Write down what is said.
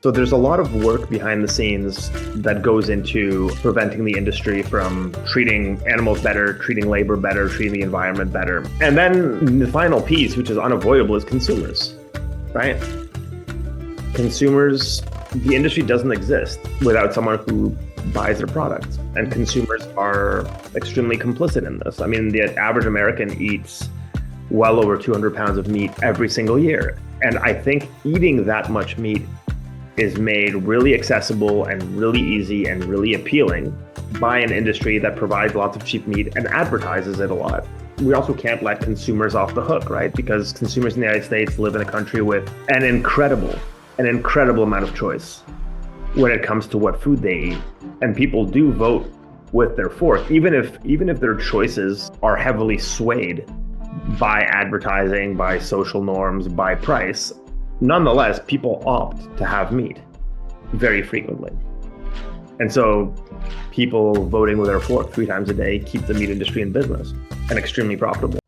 So there's a lot of work behind the scenes that goes into preventing the industry from treating animals better, treating labor better, treating the environment better. And then the final piece, which is unavoidable, is consumers, right? Consumers, the industry doesn't exist without someone who buys their product. And consumers are extremely complicit in this. I mean, the average American eats well over 200 pounds of meat every single year. And I think eating that much meat is made really accessible and really easy and really appealing by an industry that provides lots of cheap meat and advertises it a lot. We also can't let consumers off the hook, right? Because consumers in the United States live in a country with an incredible amount of choice when it comes to what food they eat. And people do vote with their fork, even if their choices are heavily swayed by advertising, by social norms, by price. Nonetheless, people opt to have meat very frequently. And so people voting with their fork 3 times a day keep the meat industry in business and extremely profitable.